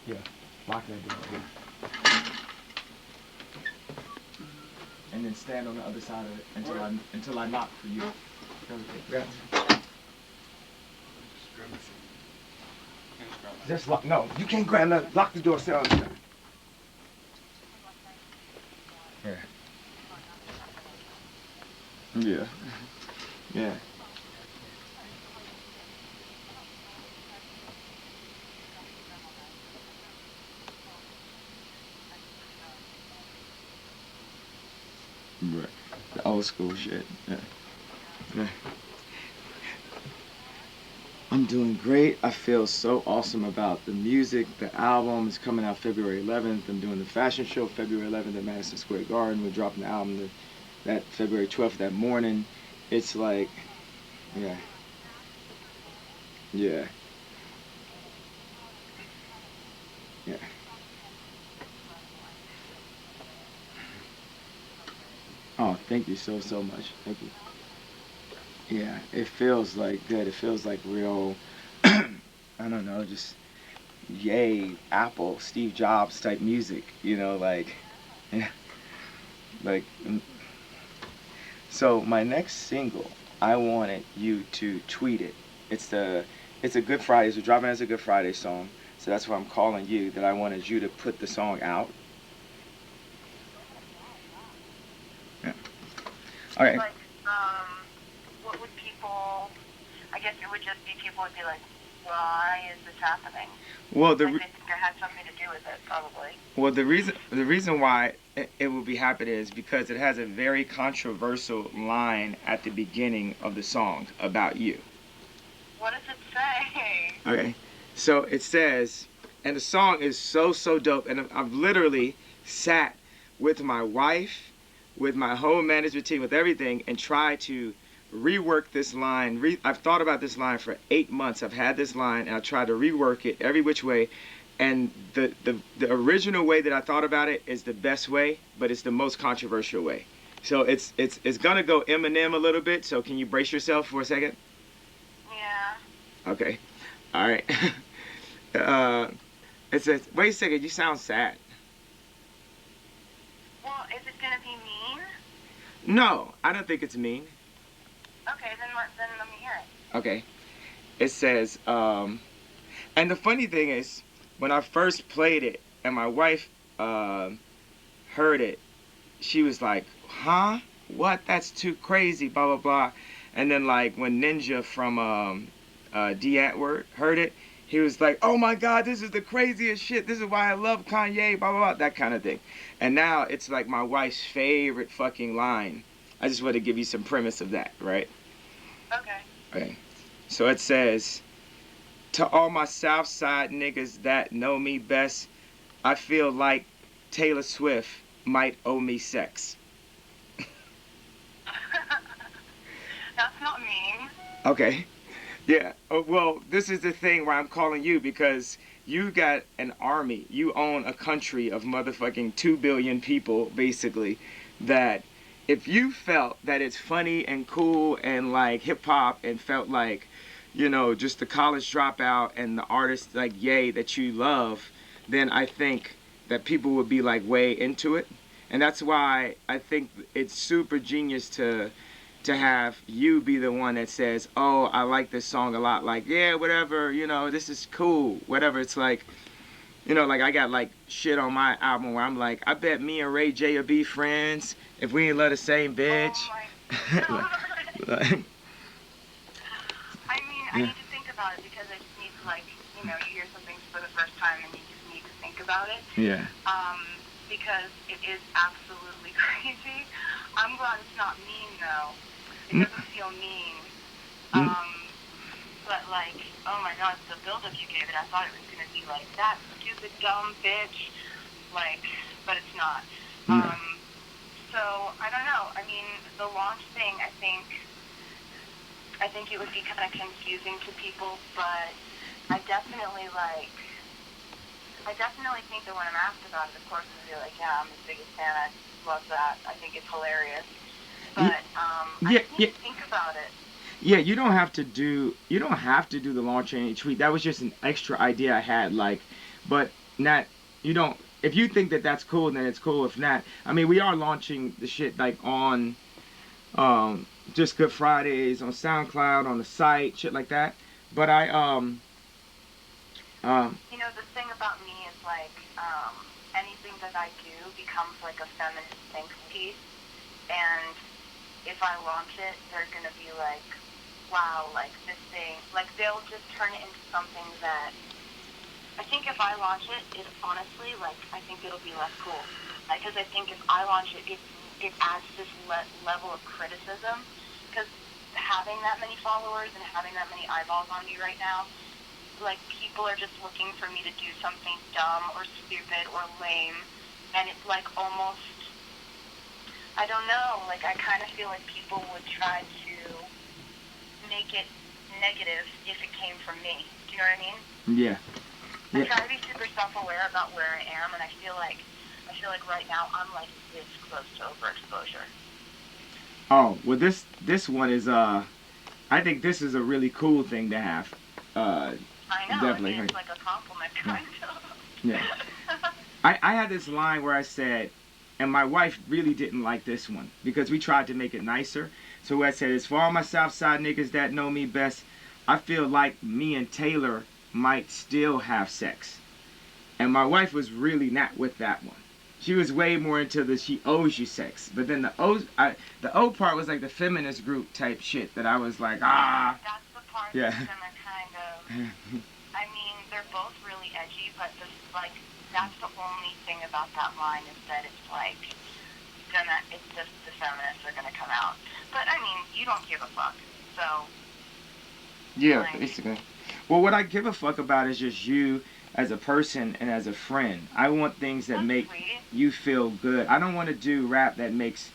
Yeah. Lock that door. And then stand on the other side of it until I knock for you. Yeah. Just lock. No, you can't grab that. Lock the door. Stay on the side. Yeah. Yeah. Yeah. Right. The old school shit. Yeah. Yeah. I'm doing great. I feel so awesome about the music. The album is coming out February 11th. I'm doing the fashion show February 11th at Madison Square Garden. We're dropping the album that February 12th that morning. It's like, yeah, yeah, yeah. Oh, thank you so much. Thank you. Yeah, it feels like good. It feels like real, I don't know, just yay, Apple, Steve Jobs type music, like, yeah, like, so my next single, I wanted you to tweet it. It's a Good Friday, so dropping as a Good Friday song, so that's why I'm calling you, that I wanted you to put the song out. Yeah. Okay. Like, what would people, I guess it would just be people would be like, why is this happening? Well, Like they think it had something to do with it, probably. Well, the reason why it will be happening is because it has a very controversial line at the beginning of the song about you. What does it say? Okay, so it says, and the song is so dope, and I've literally sat with my wife, with my whole management team, with everything, and tried to rework this line. I've thought about this line for 8 months. I've had this line, and I tried to rework it every which way. And the original way that I thought about it is the best way, but it's the most controversial way. So it's gonna go Eminem a little bit. So can you brace yourself for a second? Yeah. Okay. All right. uh, it says, wait a second. You sound sad. Well, is it gonna be mean? No, I don't think it's mean. Okay, then let me hear it. Okay. It says, and the funny thing is, when I first played it and my wife heard it, she was like, huh? What? That's too crazy, blah, blah, blah. And then, like, when Ninja from D. Antwoord heard it, he was like, oh my God, this is the craziest shit. This is why I love Kanye, blah, blah, blah, that kind of thing. And now it's like my wife's favorite fucking line. I just want to give you some premise of that, right? Okay. Okay. So it says, to all my South Side niggas that know me best, I feel like Taylor Swift might owe me sex. That's not mean. Okay. Yeah. Well, this is the thing where I'm calling you because you got an army. You own a country of motherfucking 2 billion people, basically, that if you felt that it's funny and cool and like hip hop and felt like, just the college dropout and the artist like Ye that you love, then I think that people would be like way into it. And that's why I think it's super genius to have you be the one that says, oh, I like this song a lot. Like, yeah, whatever, this is cool. Whatever. It's like, like I got like shit on my album where I'm like, I bet me and Ray J will be friends if we ain't love the same bitch. Oh my God. like, I mean, I need to think about it because I just need to, like, you hear something for the first time and you just need to think about it. yeah. Because it is absolutely crazy. I'm glad it's not mean, though. It doesn't feel mean. But, like, oh my God, the build-up you gave it, I thought it was going to be like, that stupid, dumb bitch. Like, but it's not. So, I don't know. I mean, the launch thing, I think it would be kind of confusing to people, but I definitely think that when I'm asked about it, of course, I'll be like, yeah, I'm the biggest fan. I love that. I think it's hilarious. But I just need to think about it. Yeah, you don't have to do the launch and tweet. That was just an extra idea I had. Like, but not, you don't, if you think that that's cool, then it's cool. If not, I mean, we are launching the shit like on just Good Fridays on SoundCloud, on the site, shit like that. But um You know, the thing about me is like anything that I do becomes like a feminist think piece, and if I launch it, they're gonna be like, wow, like this thing, like they'll just turn it into something that I think if I launch it, it honestly, like, I think it'll be less cool. Because I think if I launch it, it adds this level of criticism. Because having that many followers and having that many eyeballs on me right now, like, people are just looking for me to do something dumb or stupid or lame. And it's like almost, I don't know, like, I kind of feel like people would try to make it negative if it came from me. Do you know what I mean? yeah. I try to be super self-aware about where I am, and I feel like right now I'm like this close to overexposure. Oh, well, this one is I think this is a really cool thing to have. I know. Definitely. I mean, it's like a compliment, kind of. Yeah. I had this line where I said, and my wife really didn't like this one because we tried to make it nicer. So I said, it's for all my Southside niggas that know me best. I feel like me and Taylor might still have sex. And my wife was really not with that one. She was way more into the she owes you sex. But then the O part was like the feminist group type shit that I was like, ah. That's the part Yeah. that's gonna kind of. I mean, they're both really edgy, but this like that's the only thing about that line is that it's like it's just the feminists are gonna come out. But I mean, you don't give a fuck, so. Yeah, like, basically. Well, what I give a fuck about is just you as a person and as a friend. I want things that that's make sweet. you feel good. I don't want to do rap that makes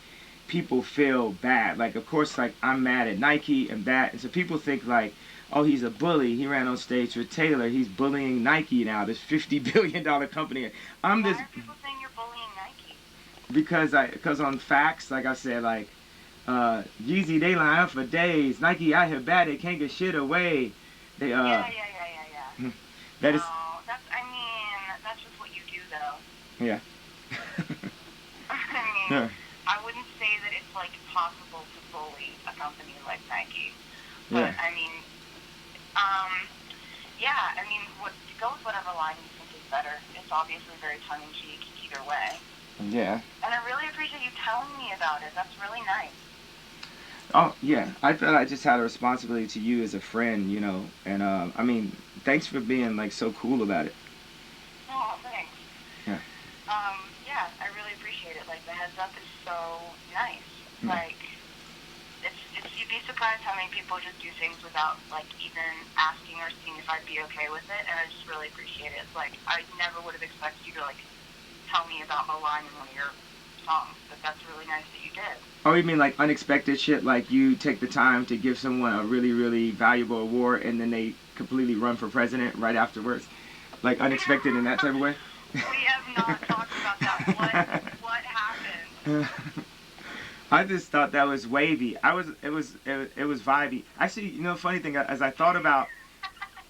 people feel bad. Like, of course, like I'm mad at Nike and that, and so people think like, oh, he's a bully. He ran on stage with Taylor. He's bullying Nike now, this $50 billion company. I'm Why this are people saying you're bullying Nike? because on facts, like I said, like Yeezy, they line up for days. Nike out here bad, they can't get shit away. They Yeah. that is No, that's. I mean, that's just what you do, though. yeah. I mean, Yeah. I wouldn't say that it's like possible to bully a company like Nike, but Yeah. I mean, yeah. I mean, go with whatever line you think is better. It's obviously very tongue in cheek either way. Yeah. And I really appreciate you telling me about it. That's really nice. Oh yeah, I felt I just had a responsibility to you as a friend, you know, and I mean, thanks for being like so cool about it. Oh, thanks. Yeah. Yeah, I really appreciate it. Like the heads up is so nice. Yeah. Like, you'd be surprised how many people just do things without like even asking or seeing if I'd be okay with it, and I just really appreciate it. It's like I never would have expected you to like tell me about a line in one of your songs, but that's really nice that you did. Oh, you mean like unexpected shit? Like you take the time to give someone a really, really valuable award, and then they completely run for president right afterwards, like unexpected in that type of way. We have not talked about that. What happened? I just thought that was wavy. It was vibey. Actually, you know, funny thing, as I thought about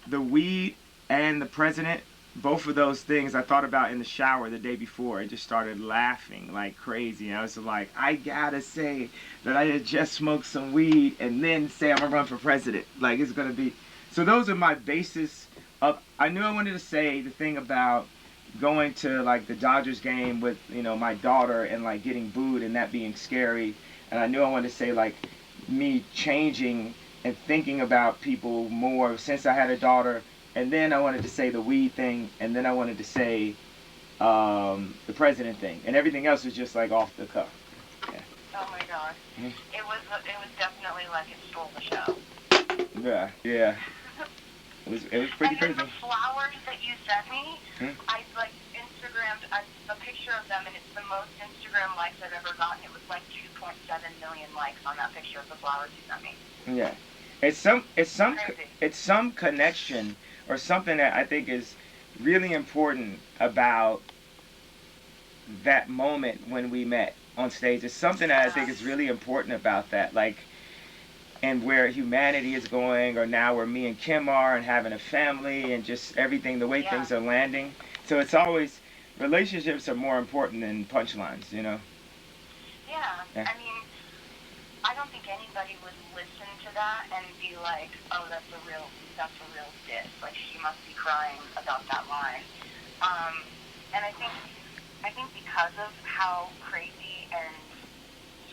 the weed and the president, both of those things I thought about in the shower the day before. I just started laughing like crazy. And I was like, I gotta say that I had just smoked some weed and then say I'm gonna run for president. Like it's gonna be. So those are my basis of. I knew I wanted to say the thing about going to like the Dodgers game with my daughter and like getting booed and that being scary. And I knew I wanted to say like me changing and thinking about people more since I had a daughter. And then I wanted to say the weed thing, and then I wanted to say the president thing, and everything else was just like off the cuff. Yeah. Oh my god, it was definitely like it stole the show. Yeah. It was pretty and crazy. then the flowers that you sent me, I like Instagrammed a picture of them, and it's the most Instagram likes I've ever gotten. It was like 2.7 million likes on that picture of the flowers you sent me. Yeah, it's some connection or something that I think is really important about that moment when we met on stage. It's something that I think is really important about that, like, and where humanity is going, or now where me and Kim are, and having a family, and just everything, the way things are landing. So it's always, relationships are more important than punchlines, Yeah, Yeah. I mean, I don't think anybody would listen to that and be like, oh, that's a real diss. Like, she must be crying about that line. Um, and I think because of how crazy and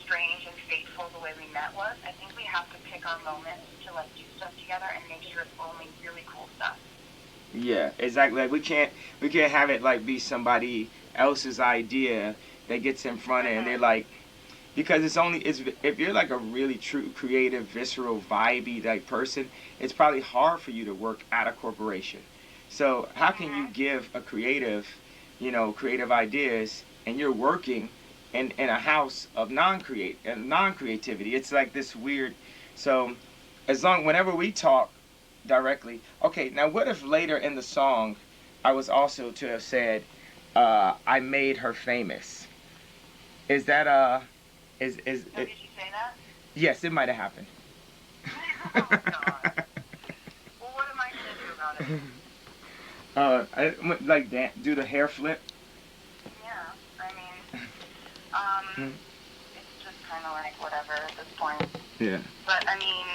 strange and fateful the way we met was, I think we have to pick our moments to like do stuff together and make sure it's only really cool stuff. Yeah, exactly. Like we can't have it like be somebody else's idea that gets in front of, and they're Mm-hmm. like, because it's if you're like a really true creative, visceral, vibey like person, it's probably hard for you to work at a corporation. So how can you Mm-hmm. give a creative, creative ideas, and you're working in a house of non creativity? It's like this weird. So whenever we talk directly, okay. Now what if later in the song, I was also to have said, I made her famous. Is that is Oh, it? did you say that? Yes, it might have happened. Oh God. Well, what am I gonna do about it? I like that. Do the hair flip. Yeah, I mean, um, Mm. it's just kind of like whatever at this point. Yeah. But I mean,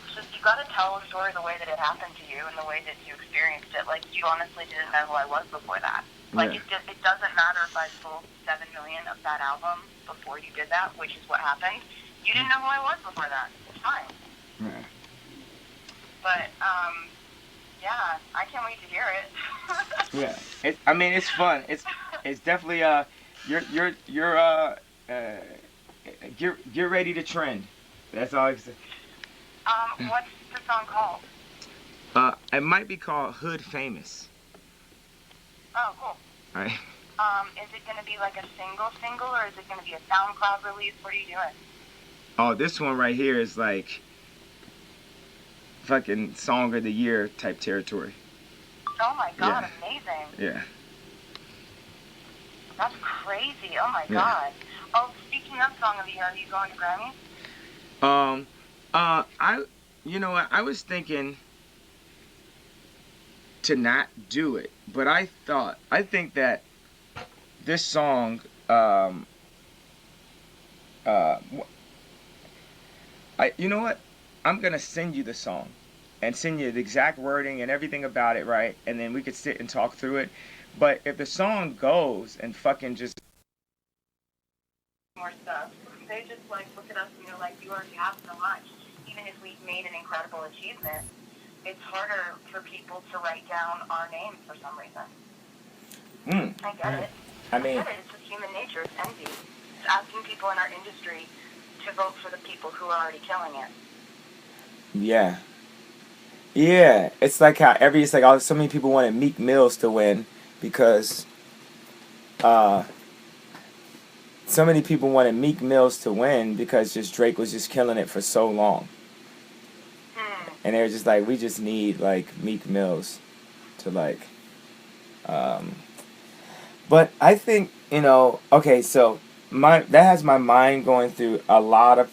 it's just you got to tell the story the way that it happened to you and the way that you experienced it. Like you honestly didn't know who I was before that. Like Yeah. it doesn't matter if I sold 7 million of that album before you did that, which is what happened. You didn't know who I was before that. It's fine. Yeah. But yeah, I can't wait to hear it. Yeah. I mean, it's fun. It's definitely you're get ready to trend. That's all I can say. What's the song called? It might be called Hood Famous. Oh, cool. All right. Is it going to be like a single, or is it going to be a SoundCloud release? What are you doing? Oh, this one right here is like fucking song of the year type territory. Oh my God, Yeah. amazing. Yeah. That's crazy. Oh my Yeah. God. Oh, speaking of Song of the Year, are you going to Grammys? I, you know what? I was thinking to not do it, but I think that this song, uh, you know what? I'm gonna send you the song, and send you the exact wording and everything about it, right? And then we could sit and talk through it. But if the song goes and fucking just More stuff. They just like look at us and they're like, you already have so much. Even if we've made an incredible achievement, it's harder for people to write down our names for some reason. I get it. I mean, I get it. It's just human nature. It's envy. It's asking people in our industry to vote for the people who are already killing it. yeah. Yeah, it's like how it's like so many people wanted Meek Mills to win because uh so many people wanted Meek Mills to win because just Drake was just killing it for so long. And they were just like, we just need like Meek Mills to like but I think, okay, so that has my mind going through a lot of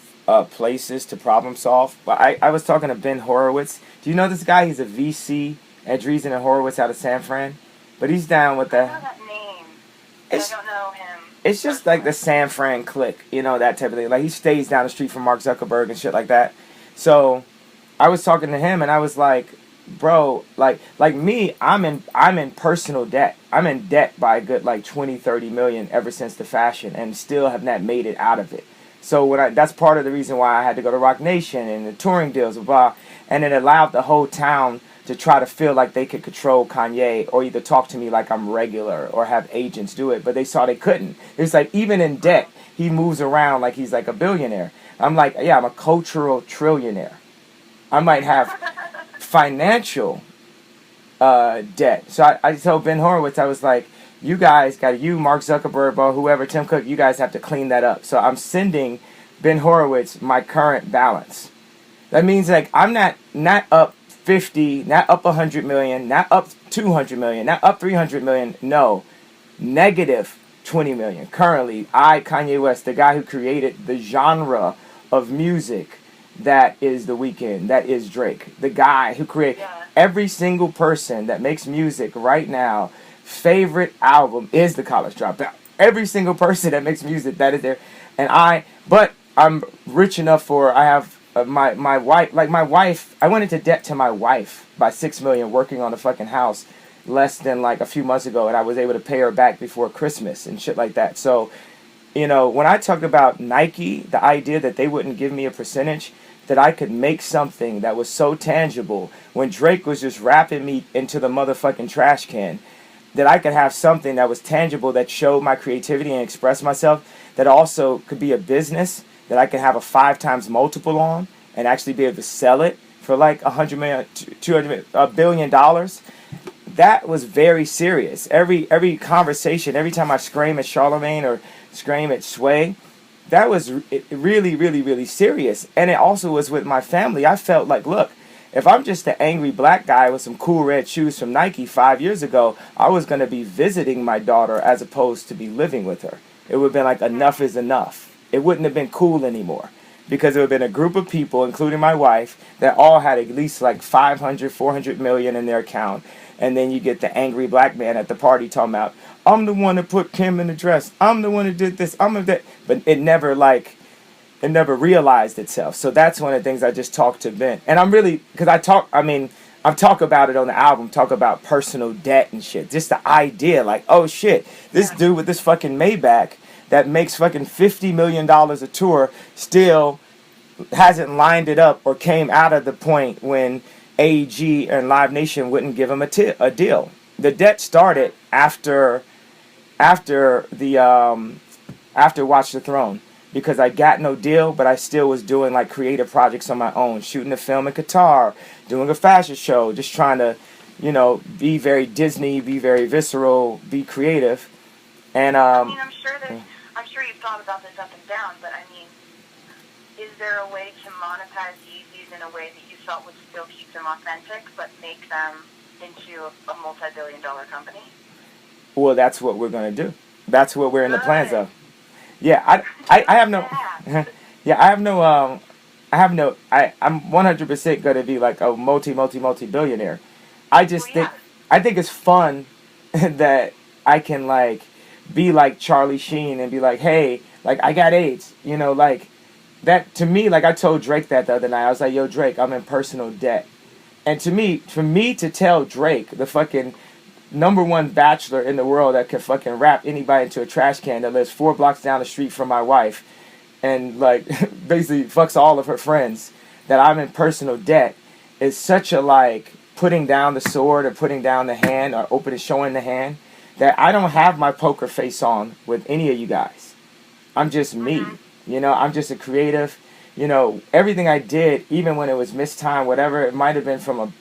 places to problem solve. But I was talking to Ben Horowitz. Do you know this guy? He's a VC at Dreesen and Horowitz out of San Fran. But he's down with I the. know that name, but I don't know him. It's just like the San Fran clique, that type of thing. Like he stays down the street from Mark Zuckerberg and shit like that. So I was talking to him and I was like, bro, like me, I'm in personal debt. I'm in debt by a good like 20, 30 million ever since the fashion and still have not made it out of it. So that's part of the reason why I had to go to Rock Nation and the touring deals, blah, and it allowed the whole town to try to feel like they could control Kanye or either talk to me like I'm regular or have agents do it, but they saw they couldn't. It's like even in debt, he moves around like he's like a billionaire. I'm like, yeah, I'm a cultural trillionaire. I might have financial debt. So I told Ben Horowitz, I was like, you guys Mark Zuckerberg, or whoever, Tim Cook, you guys have to clean that up. So I'm sending Ben Horowitz my current balance. That means like I'm not up 50, not up 100 million, not up 200 million, not up 300 million. No, negative 20 million. Currently, Kanye West, the guy who created the genre of music that is The Weeknd, that is Drake, the guy who created every single person that makes music right now favorite album is The College Dropout. Every single person that makes music, that is there. But I'm rich enough for, I have my wife, like my wife, I went into debt to my wife by $6 million working on a fucking house less than like a few months ago, and I was able to pay her back before Christmas and shit like that. So, when I talked about Nike, the idea that they wouldn't give me a percentage, that I could make something that was so tangible when Drake was just rapping me into the motherfucking trash can, that I could have something that was tangible that showed my creativity and expressed myself, that also could be a business that I could have a 5 times multiple on and actually be able to sell it for like $100 million, $200 billion. That was very serious. Every conversation, every time I scream at Charlemagne or scream at Sway, that was really, really, really serious. And it also was with my family. I felt like, look, if I'm just an angry black guy with some cool red shoes from Nike 5 years ago, I was going to be visiting my daughter as opposed to be living with her. It would have been like enough is enough. It wouldn't have been cool anymore. Because it would have been a group of people, including my wife, that all had at least like 500, 400 million in their account. And then you get the angry black man at the party talking about, I'm the one that put Kim in the dress. I'm the one who did this. That. But it never realized itself. So that's one of the things I just talked to Ben. And I'm really, because I talk about it on the album, talk about personal debt and shit. Just the idea, like, oh shit, this dude with this fucking Maybach that makes fucking $50 million a tour still hasn't lined it up or came out of the point when AEG and Live Nation wouldn't give him a deal. The debt started after Watch the Throne, because I got no deal, but I still was doing like creative projects on my own, shooting a film in Qatar, doing a fashion show, just trying to, be very Disney, be very visceral, be creative. And I'm sure you've thought about this up and down, but I mean, is there a way to monetize Yeezys in a way that you felt would still keep them authentic, but make them into a multi-billion-dollar company? Well, that's what we're gonna do. That's what we're in the plans of. Yeah, I have no. Yeah, I'm 100% gonna be like a multi-billionaire. I think it's fun that I can like be like Charlie Sheen and be like, hey, like I got AIDS, like that. To me, like I told Drake that the other night. I was like, yo, Drake, I'm in personal debt. And for me to tell Drake, the fucking #1 bachelor in the world that could fucking wrap anybody into a trash can that lives 4 blocks down the street from my wife, and like basically fucks all of her friends, that I'm in personal debt, is such a like putting down the sword or putting down the hand or showing the hand, that I don't have my poker face on with any of you guys. I'm just me. I'm just a creative. Everything I did, even when it was mistimed, whatever, it might have been from a,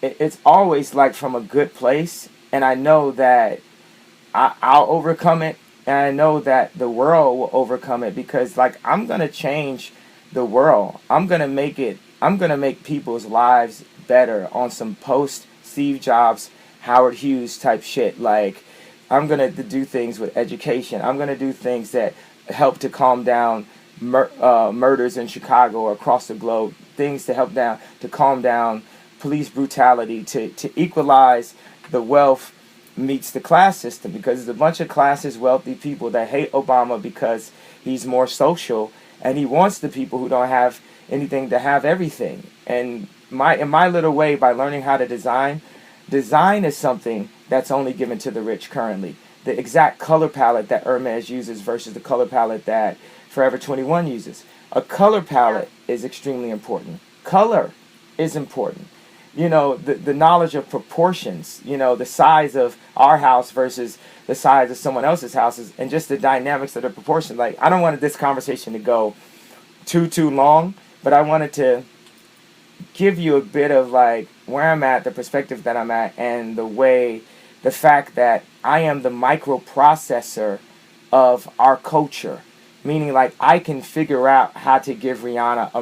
it's always like from a good place. And I know that I'll overcome it. And I know that the world will overcome it, because like I'm going to change the world. I'm going to make people's lives better on some post Steve Jobs, Howard Hughes type shit. Like, I'm going to do things with education. I'm going to do things that help to calm down murders in Chicago or across the globe. Things to help to calm down police brutality, to equalize the wealth meets the class system. Because there's a bunch of classes, wealthy people that hate Obama because he's more social, and he wants the people who don't have anything to have everything. And in my little way, by learning how to design is something that's only given to the rich currently. The exact color palette that Hermes uses versus the color palette that Forever 21 uses. A color palette is extremely important. Color is important. The knowledge of proportions, the size of our house versus the size of someone else's houses, and just the dynamics of the proportion. Like, I don't want this conversation to go too long, but I wanted to give you a bit of like where I'm at, the perspective that I'm at, and the fact that I am the microprocessor of our culture. Meaning, like, I can figure out how to give Rihanna a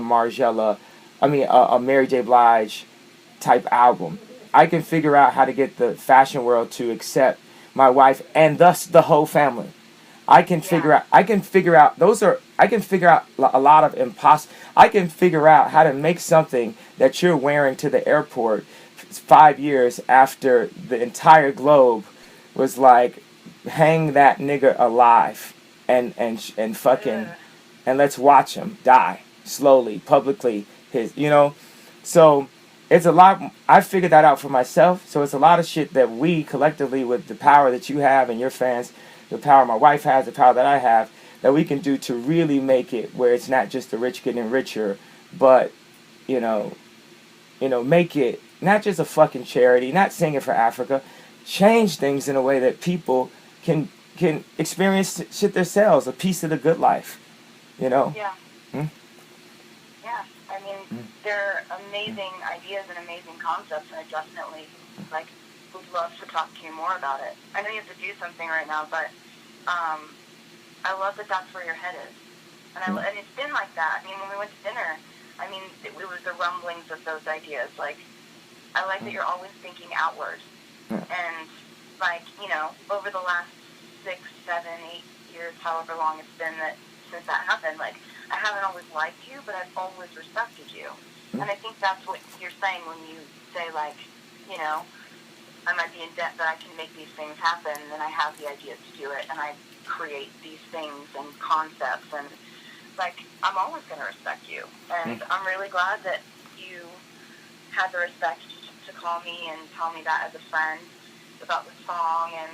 Mary J. Blige type album. I can figure out how to get the fashion world to accept my wife and thus the whole family. I can figure out a lot of I can figure out how to make something that you're wearing to the airport 5 years after the entire globe was like, hang that nigger alive, and fucking, Ugh. and let's watch him die slowly, publicly. So it's a lot. I figured that out for myself. So it's a lot of shit that we collectively, with the power that you have and your fans, the power my wife has, the power that I have, that we can do to really make it where it's not just the rich getting richer, but you know, make it not just a fucking charity, not singing for Africa, change things in a way that people can experience shit themselves, a piece of the good life, you know. Yeah. Hmm? Yeah. I mean, they're amazing ideas and amazing concepts, and I definitely like would love to talk to you more about it. I know you have to do something right now, but I love that that's where your head is, and it's been like that. I mean, when we went to dinner, I mean, it was the rumblings of those ideas. Like, I like that you're always thinking outward, and like, over the last 6, 7, 8 years, however long it's been since that happened, like, I haven't always liked you, but I've always respected you. And I think that's what you're saying when you say, like, I might be in debt, but I can make these things happen, and I have the ideas to do it, and I create these things and concepts, and, like, I'm always going to respect you. And I'm really glad that you had the respect to call me and tell me that as a friend about the song, and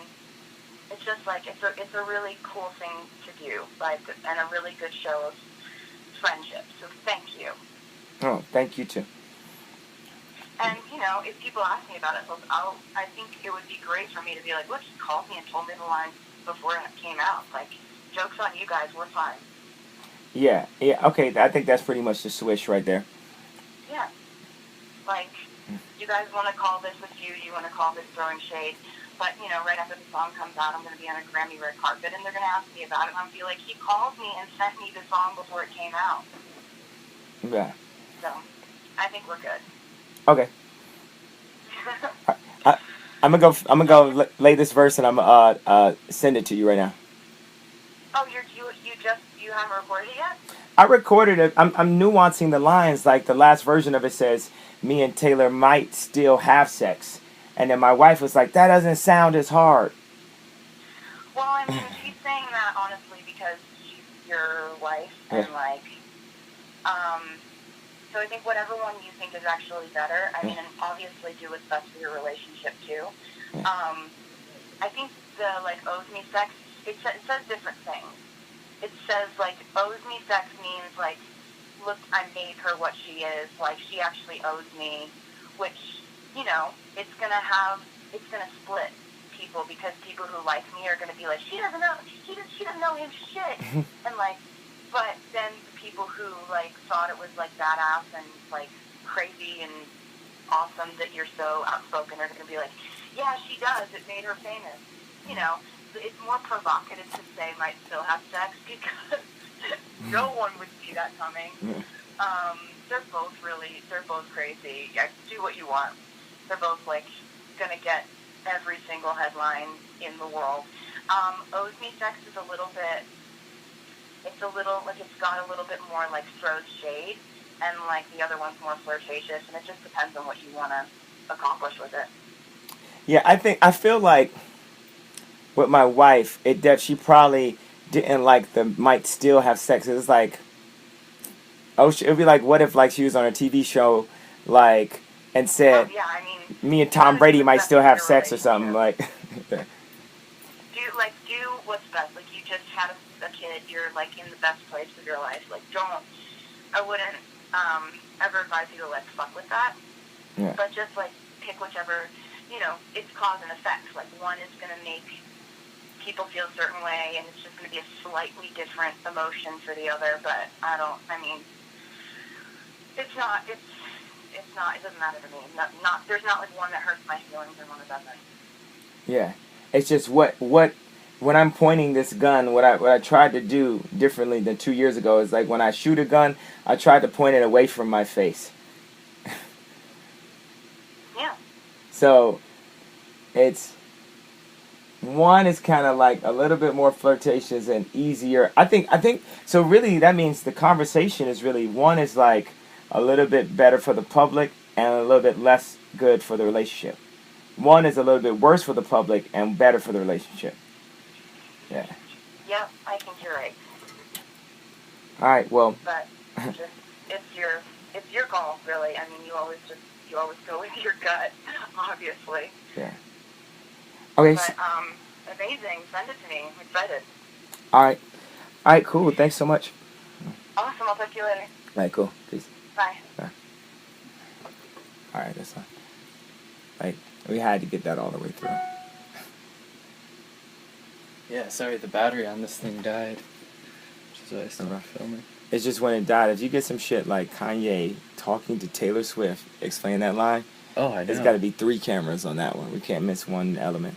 it's just, like, it's a really cool thing to do, like, and a really good show of friendship, so thank you. Oh, thank you too. And, if people ask me about it, I think it would be great for me to be like, look, he called me and told me the line before it came out. Like, joke's on you guys, we're fine. Yeah, okay, I think that's pretty much the switch right there. Yeah. Like, you guys want to call this a feud, you want to call this throwing shade, but, right after the song comes out, I'm going to be on a Grammy red carpet, and they're going to ask me about it, and I'll be like, he called me and sent me the song before it came out. Yeah. So, I think we're good. Okay. I'm gonna go lay this verse, and I'm send it to you right now. Oh, you haven't recorded it yet? I recorded it. I'm nuancing the lines. Like, the last version of it says, "Me and Taylor might still have sex," and then my wife was like, "That doesn't sound as hard." Well, I mean, she's saying that honestly because she's your wife, and like, so I think whatever one you think is actually better. I mean, and obviously do what's best for your relationship too. I think the, like, owes me sex, it says different things. It says, like, owes me sex means, like, look, I made her what she is, like, she actually owes me, which, it's gonna split people, because people who like me are gonna be like, she doesn't know his shit, and, like, but then the people who, like, thought it was, like, badass and, like, crazy and awesome that you're so outspoken are gonna be like, yeah, she does, it made her famous. It's more provocative to say might still have sex, because no one would see that coming. They're both crazy. Yeah, do what you want. They're both, like, gonna get every single headline in the world. Owes Me Sex is a little bit, it's got a little bit more, like, throws shade, and, like, the other one's more flirtatious, and it just depends on what you want to accomplish with it. Yeah, I feel like with my wife, she probably didn't like the might still have sex. It was like, it'd be like, what if, like, she was on a TV show, like, and said, yeah, I mean, me and Tom Brady might still have sex or something, like. do what's best. Like, you just had a kid, you're, like, in the best place of your life. Like, I wouldn't ever advise you to, like, fuck with that. Yeah. But just, like, pick whichever, it's cause and effect. Like, one is going to make people feel a certain way, and it's just going to be a slightly different emotion for the other. But it doesn't matter to me. There's not, like, one that hurts my feelings and one that doesn't. Yeah. It's just when I'm pointing this gun, what I tried to do differently than 2 years ago is, like, when I shoot a gun, I tried to point it away from my face. Yeah. So, one is kind of, like, a little bit more flirtatious and easier. I think so. Really, that means the conversation is really, one is, like, a little bit better for the public and a little bit less good for the relationship. One is a little bit worse for the public and better for the relationship. Yeah. Yep, I think you're right. All right. Well. But just it's your call, really. I mean, you always go with your gut, obviously. Yeah. Okay. But amazing. Send it to me. I'm excited. All right. All right. Cool. Thanks so much. Awesome. I'll talk to you later. All right. Cool. Peace. Bye. Bye. All right. That's fine. Like we had to get that all the way through. Yeah, sorry, the battery on this thing died. Which is why I stopped filming. It's just when it died. If you get some shit like Kanye talking to Taylor Swift, explain that line. Oh, I know. There's got to be 3 cameras on that one. We can't miss one element.